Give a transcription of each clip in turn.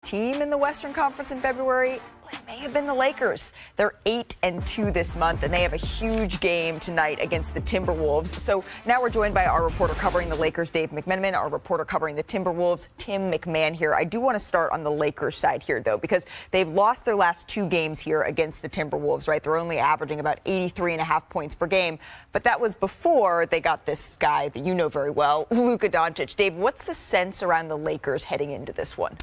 team in the Western Conference in February, it may have been the Lakers. They're 8-2 this month, and they have a huge game tonight against the Timberwolves. So now we're joined by our reporter covering the Lakers, Dave McMenamin, our reporter covering the Timberwolves, Tim McMahon here. I do want to start on the Lakers side here, though, because they've lost their last 2 games here against the Timberwolves, right? They're only averaging about 83.5 points per game. But that was before they got this guy that you know very well, Luka Doncic. Dave, what's the sense around the Lakers heading into this one?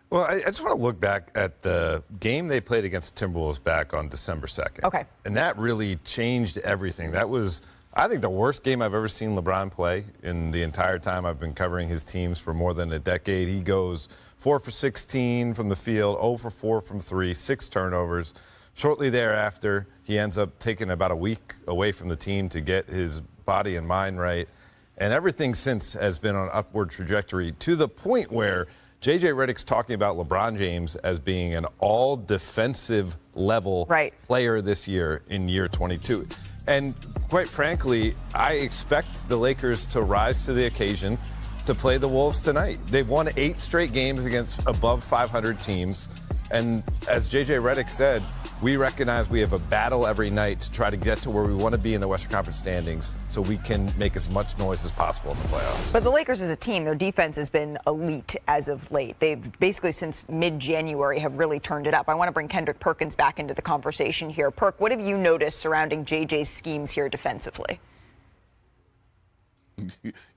Well, I just want to look back at the game they played against the Timberwolves back on December 2nd. Okay. And that really changed everything. That was, I think, the worst game I've ever seen LeBron play in the entire time I've been covering his teams for more than a decade. He goes 4 for 16 from the field, 0 for 4 from 3, 6 turnovers. Shortly thereafter, he ends up taking about a week away from the team to get his body and mind right. And everything since has been on an upward trajectory to the point where J.J. Redick's talking about LeBron James as being an all-defensive level player this year in year 22. And quite frankly, I expect the Lakers to rise to the occasion to play the Wolves tonight. They've won 8 straight games against above 500 teams. And as J.J. Redick said, we recognize we have a battle every night to try to get to where we want to be in the Western Conference standings so we can make as much noise as possible in the playoffs. But the Lakers as a team, their defense has been elite as of late. They've basically since mid-January have really turned it up. I want to bring Kendrick Perkins back into the conversation here. Perk, what have you noticed surrounding JJ's schemes here defensively?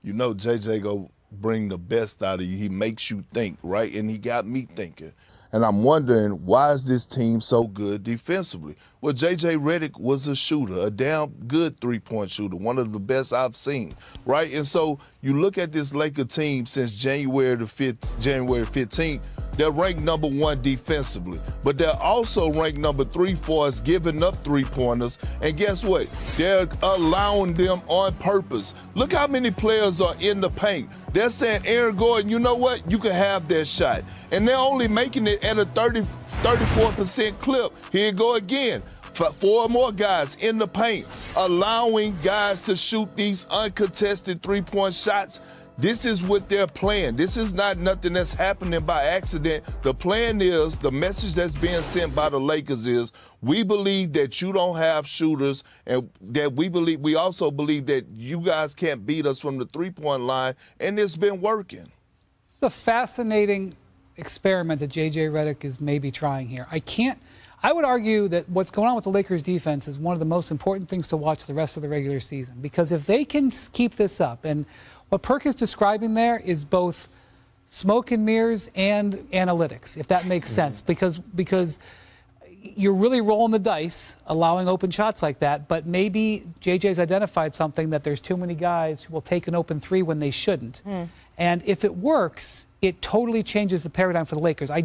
You know JJ go bring the best out of you. He makes you think, right? And he got me thinking. And I'm wondering, why is this team so good defensively? Well, J.J. Redick was a shooter, a damn good three-point shooter, one of the best I've seen, right? And so you look at this Laker team since January 15th, they're ranked number 1 defensively, but they're also ranked number 3 for us giving up three-pointers. And guess what? They're allowing them on purpose. Look how many players are in the paint. They're saying, Aaron Gordon, you know what? You can have that shot. And they're only making it at a 34% clip. Here you go again. 4 more guys in the paint, allowing guys to shoot these uncontested three-point shots. This is what they're playing. This is not nothing that's happening by accident. The plan is, the message that's being sent by the Lakers is, we believe that you don't have shooters, and that we also believe that you guys can't beat us from the three-point line, and it's been working. It's a fascinating experiment that J.J. Redick is maybe trying here. I would argue that what's going on with the Lakers defense is one of the most important things to watch the rest of the regular season, because if they can keep this up, and what Perk is describing there is both smoke and mirrors and analytics, if that makes sense, because you're really rolling the dice, allowing open shots like that, but maybe JJ's identified something, that there's too many guys who will take an open 3 when they shouldn't. And if it works, it totally changes the paradigm for the Lakers. I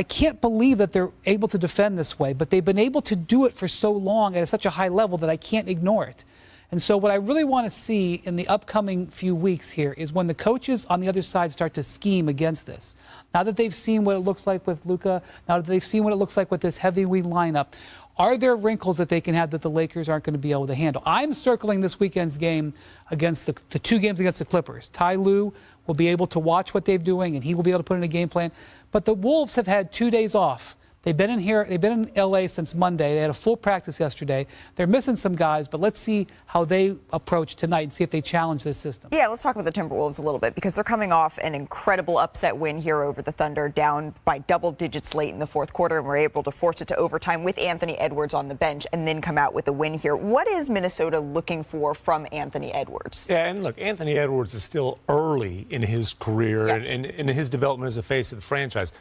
can't believe that they're able to defend this way, but they've been able to do it for so long at such a high level that I can't ignore it. And so what I really want to see in the upcoming few weeks here is when the coaches on the other side start to scheme against this. Now that they've seen what it looks like with Luka, now that they've seen what it looks like with this heavyweight lineup, are there wrinkles that they can have that the Lakers aren't going to be able to handle? I'm circling this weekend's game against the 2 games against the Clippers. Ty Lue will be able to watch what they're doing, and he will be able to put in a game plan. But the Wolves have had 2 days off. They've been in L.A. since Monday. They had a full practice yesterday. They're missing some guys, but let's see how they approach tonight and see if they challenge this system. Yeah, let's talk about the Timberwolves a little bit, because they're coming off an incredible upset win here over the Thunder, down by double digits late in the fourth quarter, and were able to force it to overtime with Anthony Edwards on the bench and then come out with a win here. What is Minnesota looking for from Anthony Edwards? Yeah, and look, Anthony Edwards is still early in his career and in his development as a face of the franchise.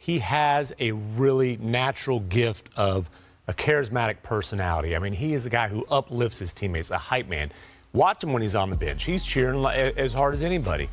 He has a really natural gift of a charismatic personality. I mean, he is a guy who uplifts his teammates, a hype man. Watch him when he's on the bench. He's cheering as hard as anybody.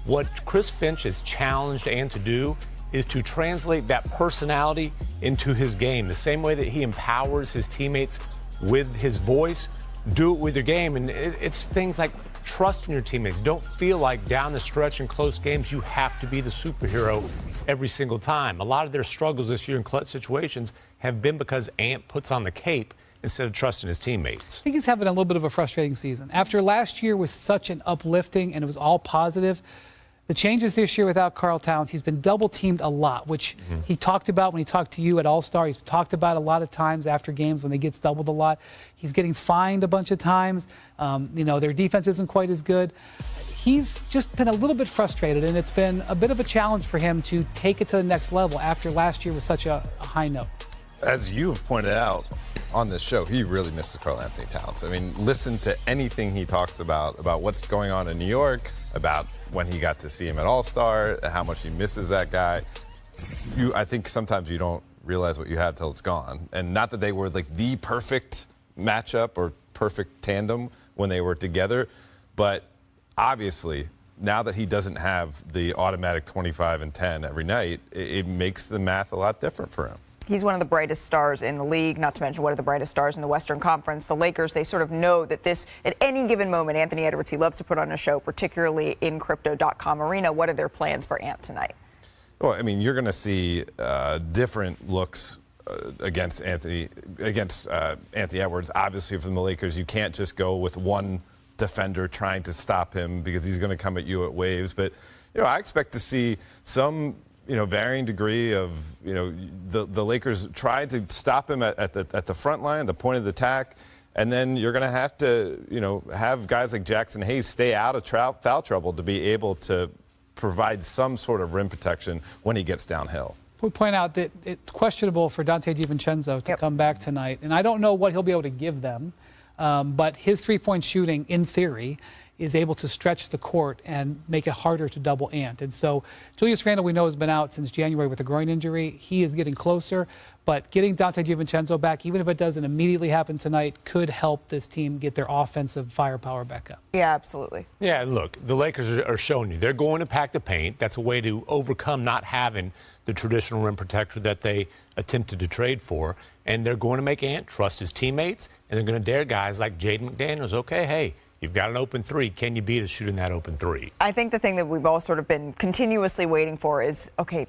What Chris Finch has challenged Ant to do is to translate that personality into his game. The same way that he empowers his teammates with his voice, do it with your game. And it's things like trust in your teammates. Don't feel like down the stretch in close games you have to be the superhero every single time. A lot of their struggles this year in clutch situations have been because Ant puts on the cape instead of trusting his teammates. I think he's having a little bit of a frustrating season. After last year was such an uplifting and it was all positive, The changes this year without Karl Towns, he's been double teamed a lot, which he talked about when he talked to you at All-Star. He's talked about a lot of times after games when he gets doubled a lot. He's getting fined a bunch of times. Their defense isn't quite as good. He's just been a little bit frustrated, and it's been a bit of a challenge for him to take it to the next level after last year was such a high note. As you have pointed out on this show, he really misses Karl Anthony Towns. I mean, listen to anything he talks about what's going on in New York, about when he got to see him at All-Star, how much he misses that guy. I think sometimes you don't realize what you had till it's gone. And not that they were like the perfect matchup or perfect tandem when they were together, but obviously, now that he doesn't have the automatic 25 and 10 every night, it makes the math a lot different for him. He's one of the brightest stars in the league, not to mention one of the brightest stars in the Western Conference. The Lakers, they sort of know that this, at any given moment, Anthony Edwards, he loves to put on a show, particularly in Crypto.com Arena. What are their plans for Ant tonight? Well, I mean, you're going to see different looks against Anthony Edwards. Obviously, from the Lakers, you can't just go with one defender trying to stop him because he's going to come at you at waves. But, I expect to see some varying degree of, the Lakers tried to stop him at the front line, the point of the attack, and then you're going to have to, have guys like Jackson Hayes stay out of foul trouble to be able to provide some sort of rim protection when he gets downhill. We point out that it's questionable for Donte DiVincenzo to come back tonight, and I don't know what he'll be able to give them, but his three-point shooting, in theory, is able to stretch the court and make it harder to double Ant. And so Julius Randle, we know, has been out since January with a groin injury. He is getting closer, but getting Donte DiVincenzo back, even if it doesn't immediately happen tonight, could help this team get their offensive firepower back up. Yeah, absolutely. Yeah, look, the Lakers are showing you they're going to pack the paint. That's a way to overcome not having the traditional rim protector that they attempted to trade for. And they're going to make Ant trust his teammates, and they're going to dare guys like Jaden McDaniels. Okay, hey, you've got an open three. Can you beat us shooting that open three? I think the thing that we've all sort of been continuously waiting for is, okay,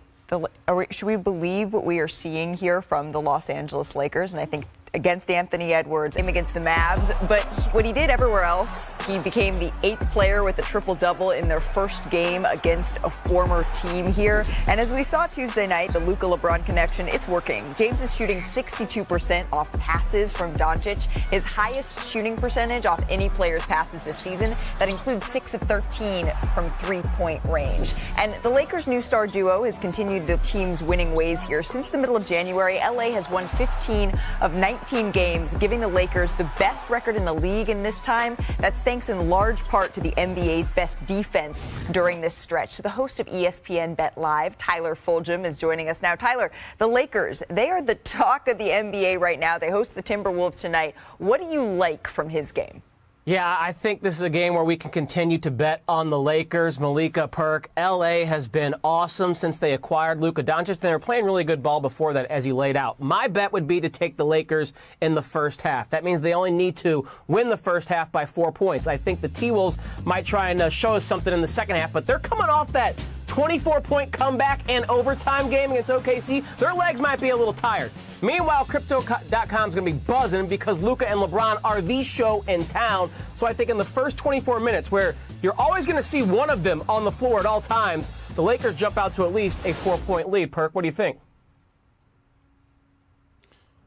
should we believe what we are seeing here from the Los Angeles Lakers? And I think against Anthony Edwards, him against the Mavs, but what he did everywhere else, he became the 8th player with a triple-double in their first game against a former team here. And as we saw Tuesday night, the Luka LeBron connection, it's working. James is shooting 62% off passes from Doncic, his highest shooting percentage off any player's passes this season. That includes 6 of 13 from three-point range. And the Lakers' new star duo has continued the team's winning ways here. Since the middle of January, LA has won 15 of 19 games, giving the Lakers the best record in the league in this time. That's thanks in large part to the NBA's best defense during this stretch. So the host of ESPN Bet Live, Tyler Fulgham, is joining us now. Tyler, the Lakers, they are the talk of the NBA right now. They host the Timberwolves tonight. What do you like from his game? Yeah, I think this is a game where we can continue to bet on the Lakers. Malika, Perk, L.A. has been awesome since they acquired Luka Doncic. They were playing really good ball before that, as you laid out. My bet would be to take the Lakers in the first half. That means they only need to win the first half by 4 points. I think the T-Wolves might try and show us something in the second half, but they're coming off that 24-point comeback and overtime game against OKC. Their legs might be a little tired. Meanwhile, Crypto.com is going to be buzzing because Luka and LeBron are the show in town. So I think in the first 24 minutes, where you're always going to see one of them on the floor at all times, the Lakers jump out to at least a 4-point lead. Perk, what do you think?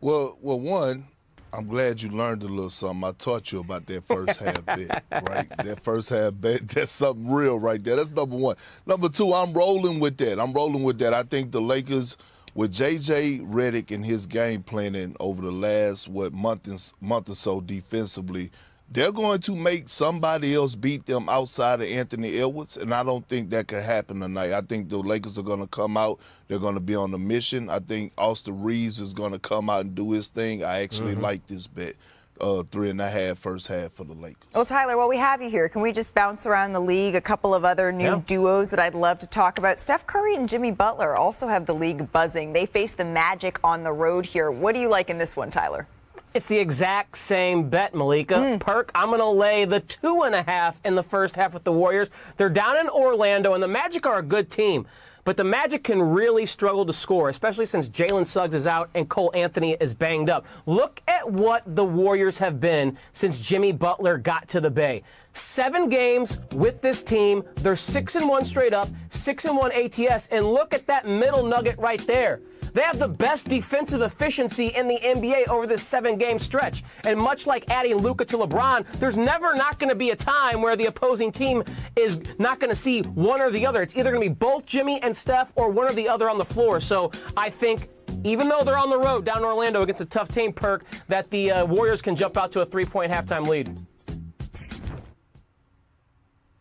Well, one, I'm glad you learned a little something. I taught you about that first half bet, right? That first half bet, that's something real right there. That's number one. Number two, I'm rolling with that. I think the Lakers, with J.J. Redick and his game planning over the last, month or so defensively, they're going to make somebody else beat them outside of Anthony Edwards, and I don't think that could happen tonight. I think the Lakers are going to come out. They're going to be on a mission. I think Austin Reeves is going to come out and do his thing. I actually like this bet. 3.5 first half for the Lakers. Well, Tyler, while we have you here, can we just bounce around the league? A couple of other new duos that I'd love to talk about. Steph Curry and Jimmy Butler also have the league buzzing. They face the Magic on the road here. What do you like in this one, Tyler? It's the exact same bet, Malika. Perk, I'm going to lay the 2.5 in the first half with the Warriors. They're down in Orlando, and the Magic are a good team. but the Magic can really struggle to score, especially since Jalen Suggs is out and Cole Anthony is banged up. Look at what the Warriors have been since Jimmy Butler got to the Bay. 7 games with this team. They're 6-1 straight up, 6-1 ATS, and look at that middle nugget right there. They have the best defensive efficiency in the NBA over this 7-game stretch. And much like adding Luka to LeBron, there's never not going to be a time where the opposing team is not going to see one or the other. It's either going to be both Jimmy and Steph or one or the other on the floor. So I think even though they're on the road down in Orlando against a tough team, Perk, that the Warriors can jump out to a 3-point halftime lead.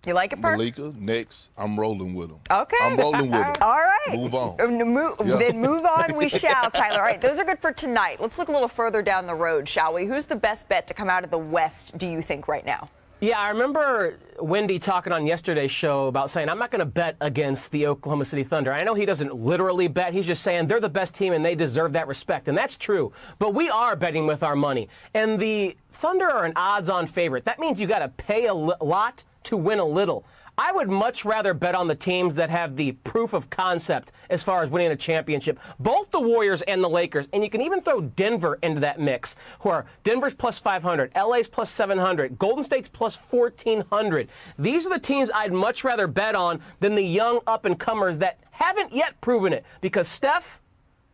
You like it, Perk? Malika, next, I'm rolling with him. Okay. I'm rolling with him. All right. Move on. Then move on we shall, Tyler. All right, those are good for tonight. Let's look a little further down the road, shall we? Who's the best bet to come out of the West, do you think, right now? Yeah, I remember Wendy talking on yesterday's show about saying, I'm not going to bet against the Oklahoma City Thunder. I know he doesn't literally bet. He's just saying they're the best team and they deserve that respect. And that's true. But we are betting with our money. And the Thunder are an odds-on favorite. That means you got to pay a lot to win a little. I would much rather bet on the teams that have the proof of concept as far as winning a championship. Both the Warriors and the Lakers, and you can even throw Denver into that mix, who are Denver's plus 500, LA's plus 700, Golden State's plus 1,400. These are the teams I'd much rather bet on than the young up-and-comers that haven't yet proven it. Because Steph,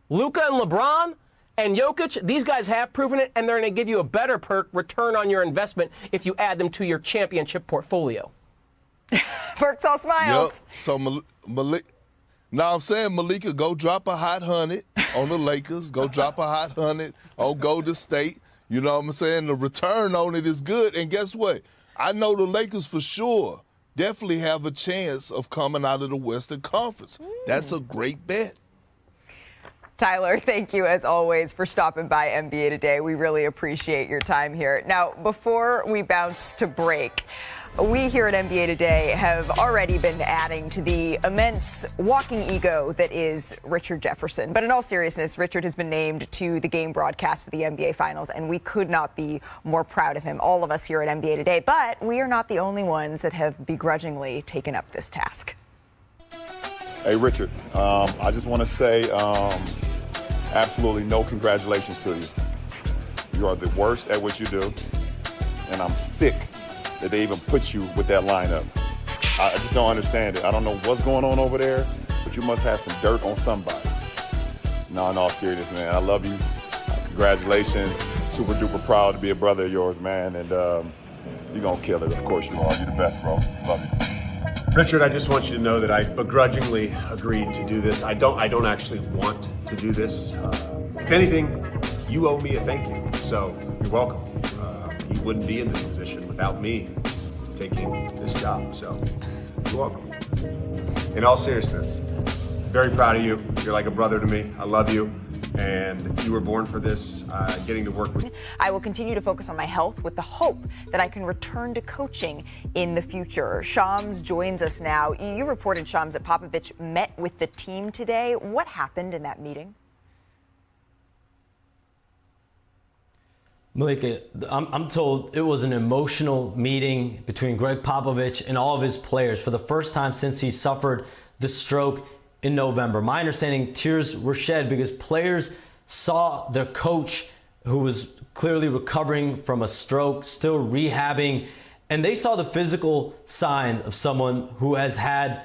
Luka, and LeBron, and Jokic, these guys have proven it, and they're going to give you a better return on your investment if you add them to your championship portfolio. Perk's all smiles. Yep. So now I'm saying, Malika, go drop a hot 100 on the Lakers. Go drop a hot 100 on Golden State. You know what I'm saying? The return on it is good. And guess what? I know the Lakers for sure definitely have a chance of coming out of the Western Conference. That's a great bet. Tyler, thank you as always for stopping by NBA Today. We really appreciate your time here. Now, before we bounce to break, we here at NBA Today have already been adding to the immense walking ego that is Richard Jefferson. But in all seriousness, Richard has been named to the game broadcast for the NBA Finals, and we could not be more proud of him, all of us here at NBA Today. But we are not the only ones that have begrudgingly taken up this task. Hey, Richard, I just want to say absolutely no congratulations to you. You are the worst at what you do, and I'm sick that they even put you with that lineup. I just don't understand it. I don't know what's going on over there, but you must have some dirt on somebody. No, in all seriousness, man, I love you. Congratulations. Super duper proud to be a brother of yours, man, and you're going to kill it. Of course you are. You're the best, bro. Love you. Richard, I just want you to know that I begrudgingly agreed to do this. I don't actually want to do this. If anything, you owe me a thank you, so you're welcome. You wouldn't be in this position without me taking this job, so you're welcome. In all seriousness, very proud of you. You're like a brother to me. I love you. And you were born for this, getting to work with. I will continue to focus on my health with the hope that I can return to coaching in the future. Shams joins us now. You reported, Shams, that Popovich met with the team today. What happened in that meeting? Malika, I'm told it was an emotional meeting between Greg Popovich and all of his players for the first time since he suffered the stroke in November. My understanding, tears were shed because players saw their coach, who was clearly recovering from a stroke, still rehabbing, and they saw the physical signs of someone who has had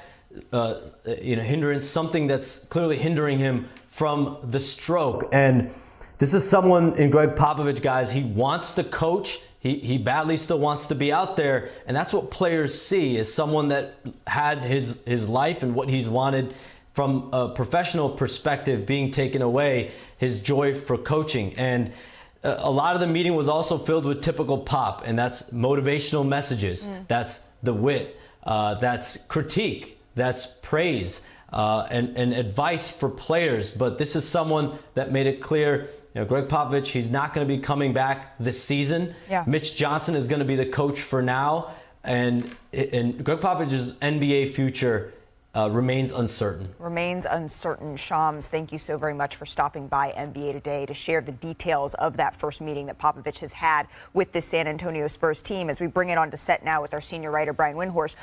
hindrance, something that's clearly hindering him from the stroke. And this is someone in Greg Popovich, guys, he wants to coach. He badly still wants to be out there. And that's what players see, is someone that had his life and what he's wanted from a professional perspective being taken away, his joy for coaching. And a lot of the meeting was also filled with typical Pop, and that's motivational messages. That's the wit. That's critique. That's praise and advice for players. But this is someone that made it clear, Greg Popovich, he's not going to be coming back this season. Yeah. Mitch Johnson is going to be the coach for now. And Greg Popovich's NBA future remains uncertain. Remains uncertain. Shams, thank you so very much for stopping by NBA Today to share the details of that first meeting that Popovich has had with the San Antonio Spurs team. As we bring it on to set now with our senior writer, Brian Windhorst,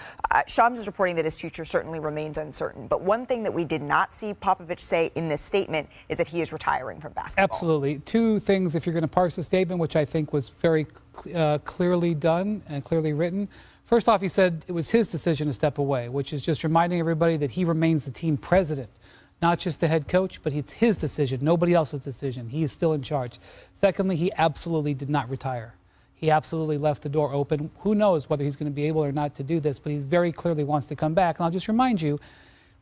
Shams is reporting that his future certainly remains uncertain. But one thing that we did not see Popovich say in this statement is that he is retiring from basketball. Absolutely. Two things, if you're going to parse the statement, which I think was very clearly done and clearly written. First off, he said it was his decision to step away, which is just reminding everybody that he remains the team president, not just the head coach, but it's his decision, nobody else's decision. He is still in charge. Secondly, he absolutely did not retire. He absolutely left the door open. Who knows whether he's going to be able or not to do this, but he very clearly wants to come back. And I'll just remind you,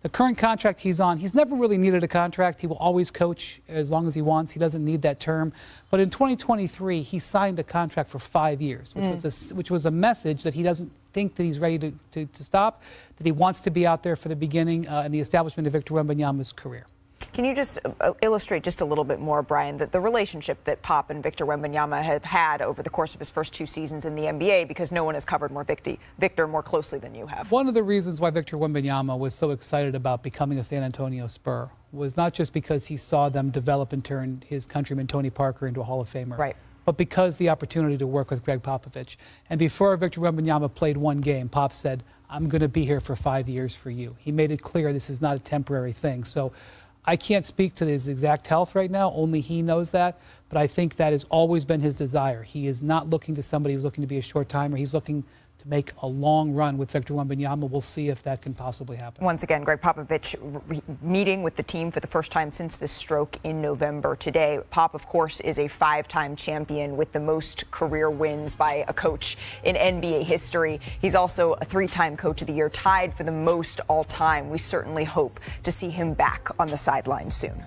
the current contract he's on, he's never really needed a contract. He will always coach as long as he wants. He doesn't need that term. But in 2023, he signed a contract for 5 years, which was a message that he doesn't think that he's ready to stop, that he wants to be out there for the beginning and the establishment of Victor Wembanyama's career. Can you just illustrate just a little bit more, Brian, the relationship that Pop and Victor Wembanyama have had over the course of his first 2 seasons in the NBA, because no one has covered Victor more closely than you have? One of the reasons why Victor Wembanyama was so excited about becoming a San Antonio Spur was not just because he saw them develop and turn his countryman Tony Parker into a Hall of Famer, right, but because the opportunity to work with Greg Popovich. And before Victor Wembanyama played 1 game, Pop said, "I'm going to be here for 5 years for you." He made it clear this is not a temporary thing. So I can't speak to his exact health right now. Only he knows that. But I think that has always been his desire. He is not looking to somebody who's looking to be a short timer. He's looking to make a long run with Victor Wembanyama. We'll see if that can possibly happen. Once again, Greg Popovich meeting with the team for the first time since this stroke in November today. Pop, of course, is a 5-time champion with the most career wins by a coach in NBA history. He's also a 3-time Coach of the Year, tied for the most all time. We certainly hope to see him back on the sidelines soon.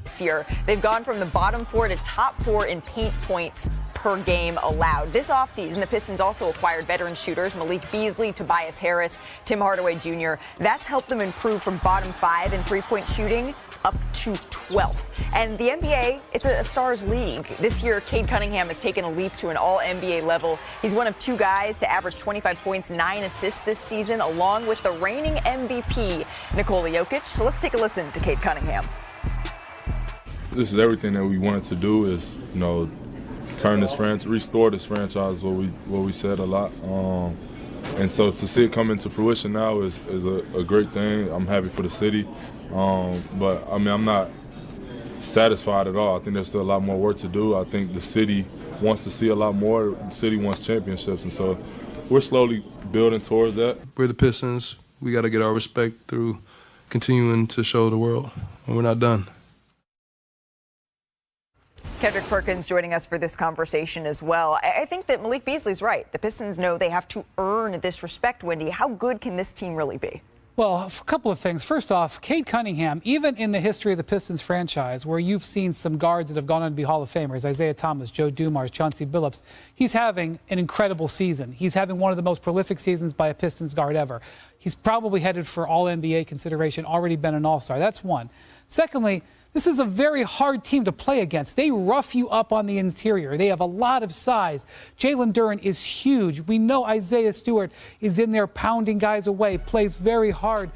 This year, they've gone from the bottom 4 to top 4 in paint points per game allowed. This offseason, the Pistons also acquired veteran shooters Malik Beasley, Tobias Harris, Tim Hardaway Jr. That's helped them improve from bottom 5 in three-point shooting up to 12th. And the NBA, it's a stars league. This year, Cade Cunningham has taken a leap to an all-NBA level. He's one of 2 guys to average 25 points, 9 assists this season, along with the reigning MVP, Nikola Jokic. So let's take a listen to Cade Cunningham. This is everything that we wanted to do, is, turn this restore this franchise, what we said a lot. And so to see it come into fruition now is a great thing. I'm happy for the city. But I'm not satisfied at all. I think there's still a lot more work to do. I think the city wants to see a lot more. The city wants championships. And so we're slowly building towards that. We're the Pistons. We got to get our respect through continuing to show the world. And we're not done. Kendrick Perkins joining us for this conversation as well. I think that Malik Beasley's right. The Pistons know they have to earn this respect, Wendy. How good can this team really be? Well, a couple of things. First off, Cade Cunningham, even in the history of the Pistons franchise, where you've seen some guards that have gone on to be Hall of Famers, Isaiah Thomas, Joe Dumars, Chauncey Billups, he's having an incredible season. He's having one of the most prolific seasons by a Pistons guard ever. He's probably headed for All-NBA consideration, already been an All-Star. That's one. Secondly, this is a very hard team to play against. They rough you up on the interior. They have a lot of size. Jalen Duren is huge. We know Isaiah Stewart is in there pounding guys away, plays very hard.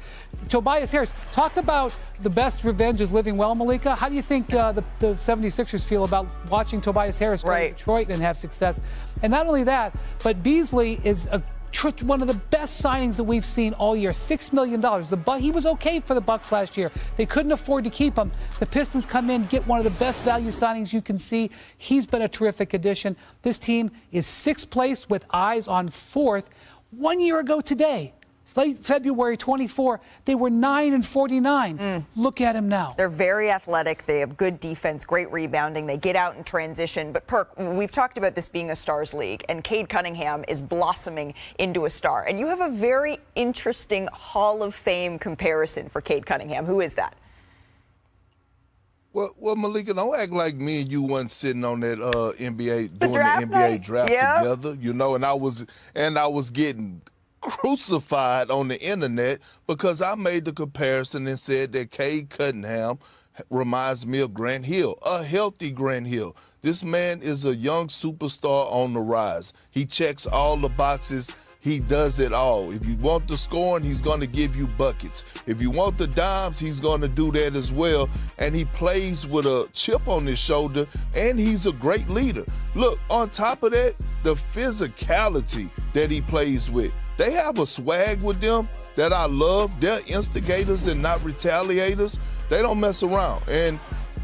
Tobias Harris, talk about the best revenge is living well, Malika. How do you think the 76ers feel about watching Tobias Harris go to Detroit and have success? And not only that, but Beasley is one of the best signings that we've seen all year. $6 million. He was okay for the Bucks last year. They couldn't afford to keep him. The Pistons come in, get one of the best value signings you can see. He's been a terrific addition. This team is 6th place with eyes on 4th. 1 year ago today, February 24, they were 9-49. Look at him now. They're very athletic. They have good defense, great rebounding. They get out in transition. But Perk, we've talked about this being a stars league, and Cade Cunningham is blossoming into a star. And you have a very interesting Hall of Fame comparison for Cade Cunningham. Who is that? Well, Malika, don't act like me and you wasn't sitting on that NBA doing the NBA draft together, and I was getting crucified on the internet because I made the comparison and said that Cade Cunningham reminds me of Grant Hill, a healthy Grant Hill. This man is a young superstar on the rise. He checks all the boxes. he does it all. If you want the scoring, he's going to give you buckets. If you want the dimes, he's going to do that as well. And he plays with a chip on his shoulder, and he's a great leader. Look, on top of that, the physicality that he plays with. They have a swag with them that I love. They're instigators and not retaliators. They don't mess around. And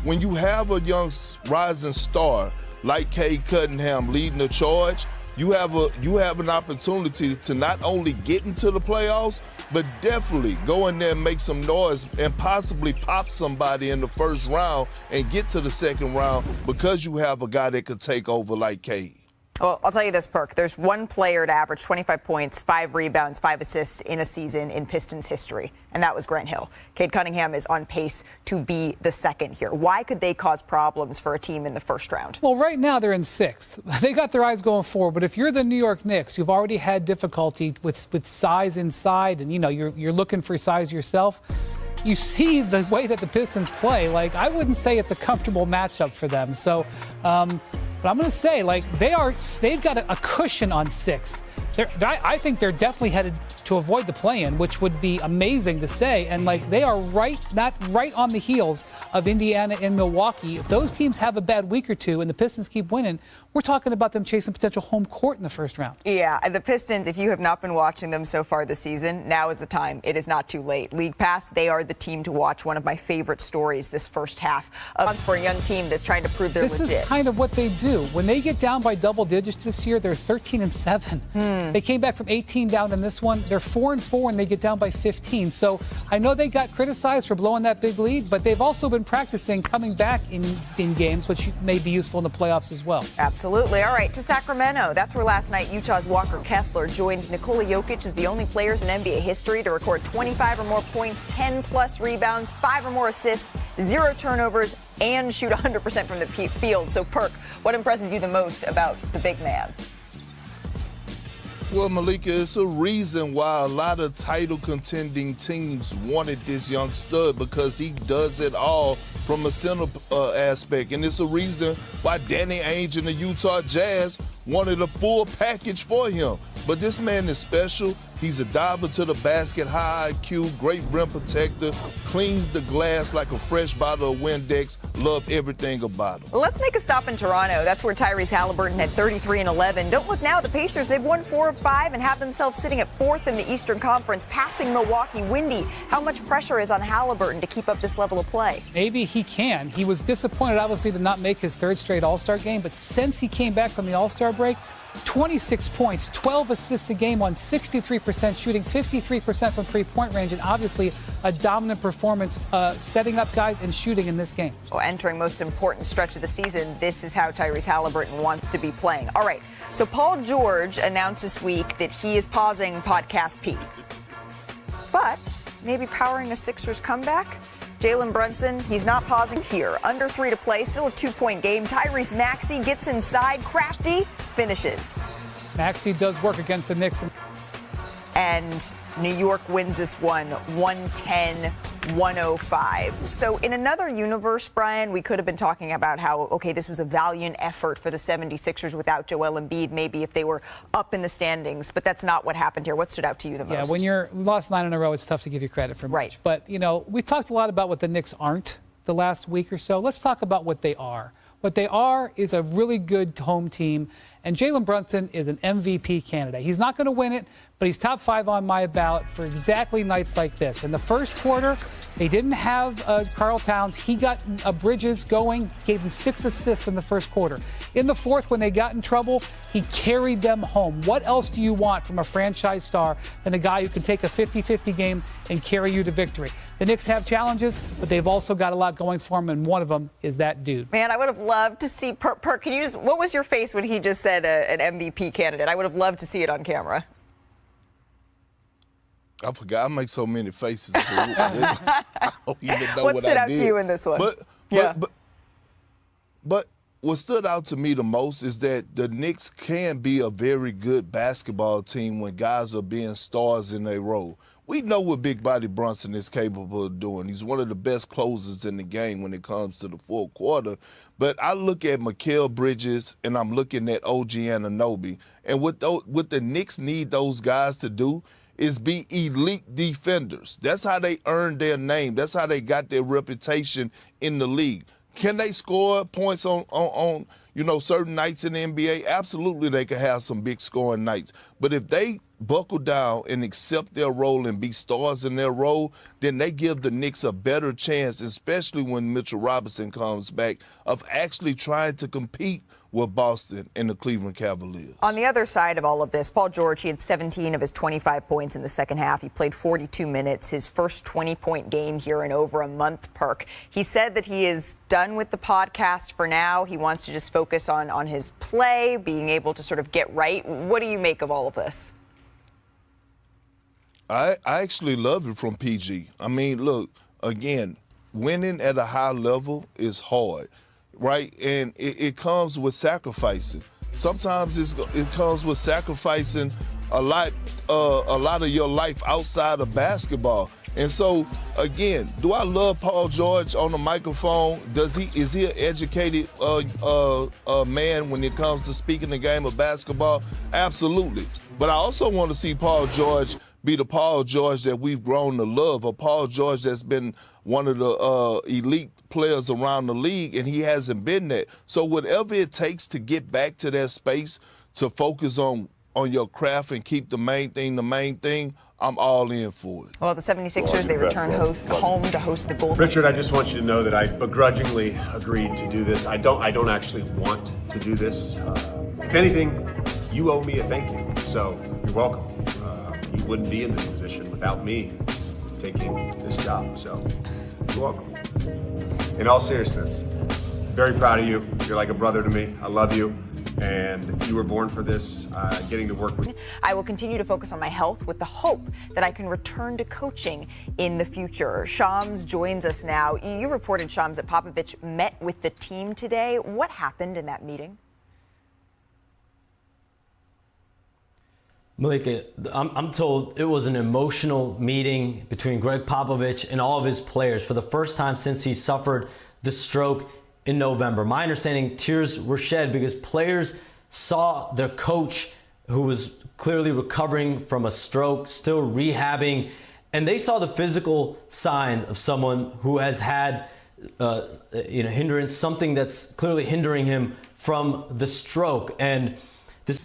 when you have a young rising star like Cade Cunningham leading the charge, you have an opportunity to not only get into the playoffs, but definitely go in there and make some noise and possibly pop somebody in the first round and get to the second round because you have a guy that could take over like Cade. Well, I'll tell you this, Perk. There's one player to average 25 points, 5 rebounds, 5 assists in a season in Pistons history, and that was Grant Hill. Cade Cunningham is on pace to be the second here. Why could they cause problems for a team in the first round? Well, right now they're in 6th. They got their eyes going forward, but if you're the New York Knicks, you've already had difficulty with size inside, and you're looking for size yourself. You see the way that the Pistons play. Like, I wouldn't say it's a comfortable matchup for them. So, but I'm going to say, they've got a cushion on 6th. I think they're definitely headed to avoid the play-in, which would be amazing to say. And they are right on the heels of Indiana and Milwaukee. If those teams have a bad week or two and the Pistons keep winning, we're talking about them chasing potential home court in the first round. Yeah, and the Pistons, if you have not been watching them so far this season, now is the time. It is not too late. League Pass, they are the team to watch. One of my favorite stories this first half for a young team that's trying to prove they're legit. This is kind of what they do. When they get down by double digits this year, they're 13-7. They came back from 18 down in this one. They're 4-4 and they get down by 15. So I know they got criticized for blowing that big lead, but they've also been practicing coming back in games, which may be useful in the playoffs as well. Absolutely. All right, to Sacramento. That's where last night Utah's Walker Kessler joined Nikola Jokic as the only players in NBA history to record 25 or more points, 10-plus rebounds, 5 or more assists, 0 turnovers, and shoot 100% from the field. So, Perk, what impresses you the most about the big man? Well, Malika, it's a reason why a lot of title contending teams wanted this young stud, because he does it all from a center aspect. And it's a reason why Danny Ainge and the Utah Jazz wanted a full package for him. But this man is special. He's a diver to the basket, high IQ, great rim protector, cleans the glass like a fresh bottle of Windex. Love everything about him. Let's make a stop in Toronto. That's where Tyrese Halliburton had 33 and 11. Don't look now. The Pacers, they've won 4 of 5 and have themselves sitting at 4th in the Eastern Conference, passing Milwaukee. Windy, how much pressure is on Halliburton to keep up this level of play? Maybe he can. He was disappointed, obviously, to not make his 3rd straight All-Star game, but since he came back from the All-Star break, 26 points, 12 assists a game on 63% shooting, 53% from three-point range, and obviously a dominant performance setting up guys and shooting in this game. Well, entering most important stretch of the season, this is how Tyrese Halliburton wants to be playing. All right, so Paul George announced this week that he is pausing Podcast P. But maybe powering a Sixers comeback? Jalen Brunson, he's not pausing here. Under 3 to play, still a 2-point game. Tyrese Maxey gets inside. Crafty finishes. Maxey does work against the Knicks. And New York wins this one, 110-105. So in another universe, Brian, we could have been talking about how, okay, this was a valiant effort for the 76ers without Joel Embiid, maybe if they were up in the standings. But that's not what happened here. What stood out to you the most? Yeah, when you're lost 9 in a row, it's tough to give you credit for much. Right. But, we've talked a lot about what the Knicks aren't the last week or so. Let's talk about what they are. What they are is a really good home team, and Jalen Brunson is an MVP candidate. He's not going to win it, but he's top 5 on my ballot for exactly nights like this. In the first quarter, they didn't have Karl Towns. He got Bridges going, gave him 6 assists in the first quarter. In the fourth, when they got in trouble, he carried them home. What else do you want from a franchise star than a guy who can take a 50-50 game and carry you to victory? The Knicks have challenges, but they've also got a lot going for them, and one of them is that dude. Man, I would have loved to see Perk. Can you what was your face when he just said an MVP candidate? I would have loved to see it on camera. I forgot. I make so many faces. I don't even know What what stood I out did. to you in this one? But what stood out to me the most is that the Knicks can be a very good basketball team when guys are being stars in their role. We know what Big Body Brunson is capable of doing. He's one of the best closers in the game when it comes to the fourth quarter. But I look at Mikal Bridges and I'm looking at OG Anunoby. And what the Knicks need those guys to do is be elite defenders. That's how they earned their name. That's how they got their reputation in the league. Can they score points on certain nights in the NBA? Absolutely, they can have some big scoring nights. But if they buckle down and accept their role and be stars in their role, then they give the Knicks a better chance, especially when Mitchell Robinson comes back, of actually trying to compete with Boston and the Cleveland Cavaliers. On the other side of all of this, Paul George, he had 17 of his 25 points in the second half. He played 42 minutes, his first 20-point game here in over a month, Perk. He said that he is done with the podcast for now. He wants to just focus on his play, being able to sort of get right. What do you make of all of this? I actually love it from PG. I mean, look, again, winning at a high level is hard, right? And it comes with sacrificing. Sometimes it comes with sacrificing a lot of your life outside of basketball. And so, again, do I love Paul George on the microphone? Is he an educated man when it comes to speaking the game of basketball? Absolutely. But I also want to see Paul George be the Paul George that we've grown to love, a Paul George that's been one of the elite players around the league, and he hasn't been that. So whatever it takes to get back to that space, to focus on your craft and keep the main thing, I'm all in for it. Well, the 76ers, they return home to host the Golden. Richard, I just want you to know that I begrudgingly agreed to do this. I don't actually want to do this. If anything, you owe me a thank you, so you're welcome. You wouldn't be in this position without me taking this job, so you're welcome. In all seriousness, very proud of you. You're like a brother to me. I love you. And you were born for this, getting to work with you. I will continue to focus on my health with the hope that I can return to coaching in the future. Shams joins us now. You reported, Shams, that Popovich met with the team today. What happened in that meeting? Malika, I'm told it was an emotional meeting between Greg Popovich and all of his players for the first time since he suffered the stroke in November. My understanding, tears were shed because players saw their coach, who was clearly recovering from a stroke, still rehabbing, and they saw the physical signs of someone who has had hindrance, something that's clearly hindering him from the stroke. And this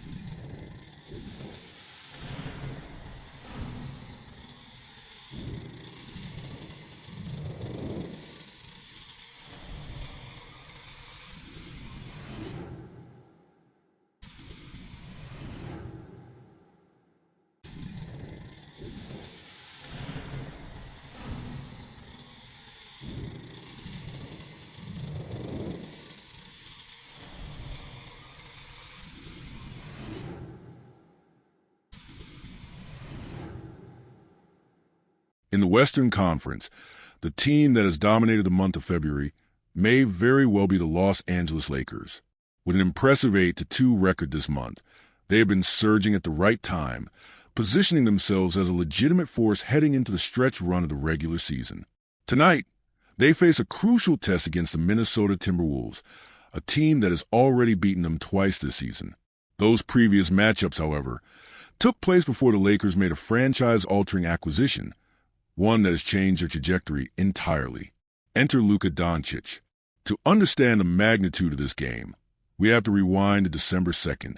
In the Western Conference, the team that has dominated the month of February may very well be the Los Angeles Lakers. With an impressive 8-2 record this month, they have been surging at the right time, positioning themselves as a legitimate force heading into the stretch run of the regular season. Tonight, they face a crucial test against the Minnesota Timberwolves, a team that has already beaten them twice this season. Those previous matchups, however, took place before the Lakers made a franchise-altering acquisition, one that has changed their trajectory entirely. Enter Luka Doncic. To understand the magnitude of this game, we have to rewind to December 2nd,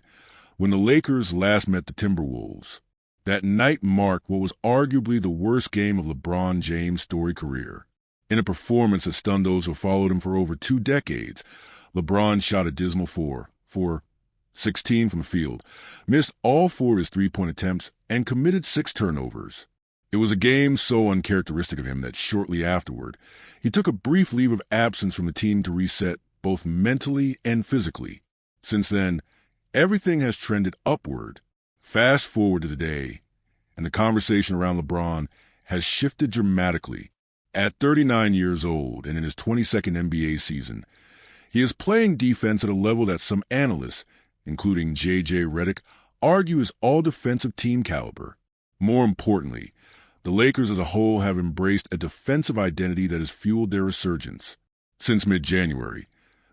when the Lakers last met the Timberwolves. That night marked what was arguably the worst game of LeBron James' storied career. In a performance that stunned those who followed him for over 2 decades, LeBron shot a dismal 4 for 16 from the field, missed all 4 of his three-point attempts, and committed 6 turnovers. It was a game so uncharacteristic of him that shortly afterward, he took a brief leave of absence from the team to reset both mentally and physically. Since then, everything has trended upward. Fast forward to today, and the conversation around LeBron has shifted dramatically. At 39 years old and in his 22nd NBA season, He is playing defense at a level that some analysts, including J.J. Redick, argue is all defensive team caliber. More importantly, the Lakers as a whole have embraced a defensive identity that has fueled their resurgence. Since mid-January,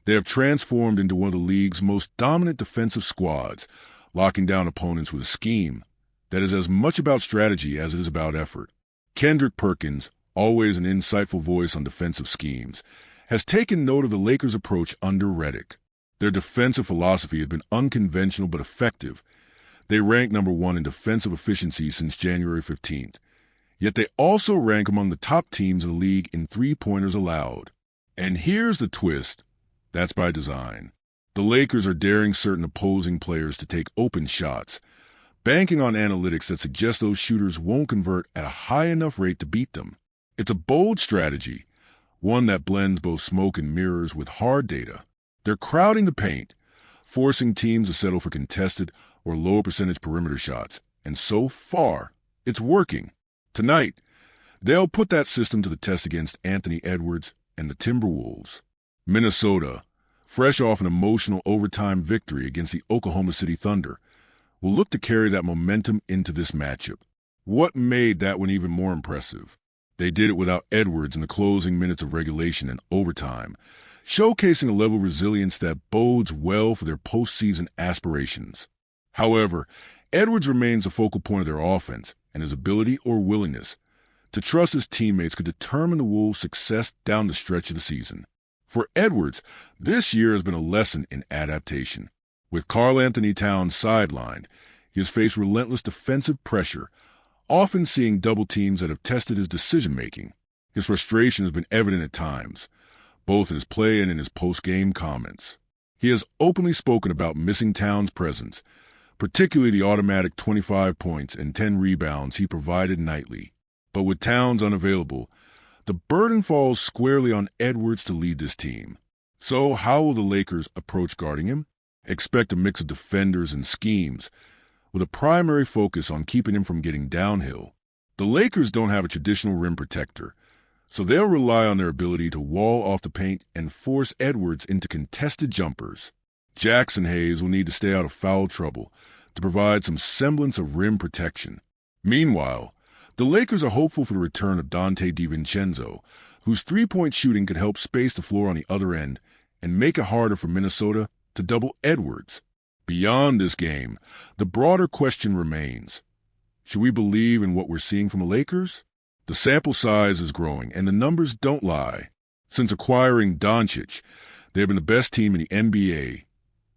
they have transformed into one of the league's most dominant defensive squads, locking down opponents with a scheme that is as much about strategy as it is about effort. Kendrick Perkins, always an insightful voice on defensive schemes, has taken note of the Lakers' approach under Redick. Their defensive philosophy has been unconventional but effective. They rank number 1 in defensive efficiency since January 15th. Yet they also rank among the top teams in the league in three-pointers allowed. And here's the twist. That's by design. The Lakers are daring certain opposing players to take open shots, banking on analytics that suggest those shooters won't convert at a high enough rate to beat them. It's a bold strategy, one that blends both smoke and mirrors with hard data. They're crowding the paint, forcing teams to settle for contested or lower percentage perimeter shots, and so far, it's working. Tonight, they'll put that system to the test against Anthony Edwards and the Timberwolves. Minnesota, fresh off an emotional overtime victory against the Oklahoma City Thunder, will look to carry that momentum into this matchup. What made that one even more impressive? They did it without Edwards in the closing minutes of regulation and overtime, showcasing a level of resilience that bodes well for their postseason aspirations. However, Edwards remains a focal point of their offense, and his ability or willingness to trust his teammates could determine the Wolves' success down the stretch of the season. For Edwards, this year has been a lesson in adaptation. With Karl-Anthony Towns sidelined, he has faced relentless defensive pressure, often seeing double teams that have tested his decision-making. His frustration has been evident at times, both in his play and in his post-game comments. He has openly spoken about missing Towns' presence, particularly the automatic 25 points and 10 rebounds he provided nightly. But with Towns unavailable, the burden falls squarely on Edwards to lead this team. So how will the Lakers approach guarding him? Expect a mix of defenders and schemes, with a primary focus on keeping him from getting downhill. The Lakers don't have a traditional rim protector, so they'll rely on their ability to wall off the paint and force Edwards into contested jumpers. Jackson Hayes will need to stay out of foul trouble to provide some semblance of rim protection. Meanwhile, the Lakers are hopeful for the return of Dante DiVincenzo, whose three-point shooting could help space the floor on the other end and make it harder for Minnesota to double Edwards. Beyond this game, the broader question remains: should we believe in what we're seeing from the Lakers? The sample size is growing, and the numbers don't lie. Since acquiring Doncic, they have been the best team in the NBA,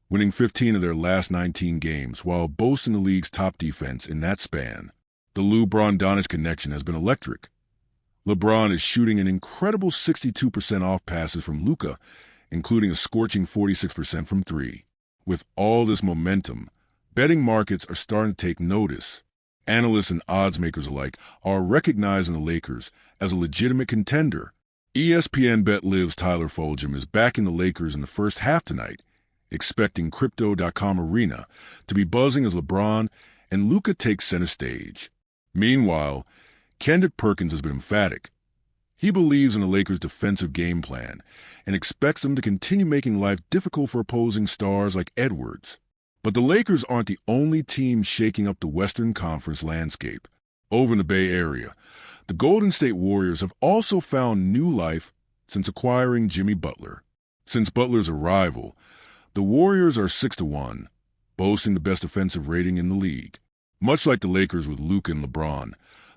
winning 15 of their last 19 games while boasting the league's top defense in that span. The LeBron-Doncic connection has been electric. LeBron is shooting an incredible 62% off passes from Luka, including a scorching 46% from three. With all this momentum, betting markets are starting to take notice. Analysts and odds makers alike are recognizing the Lakers as a legitimate contender. ESPN Bet Liv's Tyler Fulgham is backing the Lakers in the first half tonight, expecting Crypto.com Arena to be buzzing as LeBron and Luka take center stage. Meanwhile, Kendrick Perkins has been emphatic. He believes in the Lakers' defensive game plan and expects them to continue making life difficult for opposing stars like Edwards. But the Lakers aren't the only team shaking up the Western Conference landscape. Over in the Bay Area, the Golden State Warriors have also found new life since acquiring Jimmy Butler. Since Butler's arrival, the Warriors are 6-1, boasting the best defensive rating in the league. Much like the Lakers with Luka and LeBron,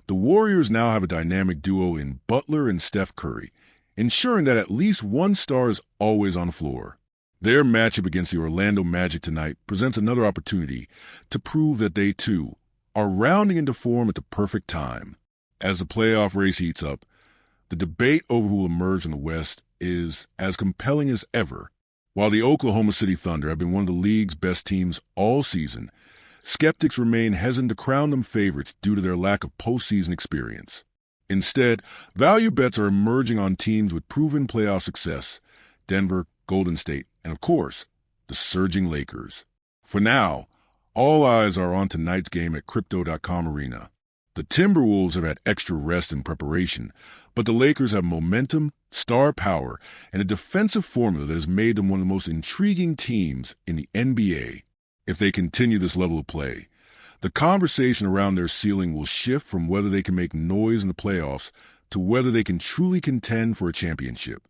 the Warriors now have a dynamic duo in Butler and Steph Curry, ensuring that at least one star is always on the floor. Their matchup against the Orlando Magic tonight presents another opportunity to prove that they, too, are rounding into form at the perfect time. As the playoff race heats up, the debate over who will emerge in the West is as compelling as ever. While the Oklahoma City Thunder have been one of the league's best teams all season, skeptics remain hesitant to crown them favorites due to their lack of postseason experience. Instead, value bets are emerging on teams with proven playoff success: Denver, Golden State, and of course, the surging Lakers. For now, all eyes are on tonight's game at Crypto.com Arena. The Timberwolves have had extra rest and preparation, but the Lakers have momentum, star power, and a defensive formula that has made them one of the most intriguing teams in the NBA. If they continue this level of play, the conversation around their ceiling will shift from whether they can make noise in the playoffs to whether they can truly contend for a championship.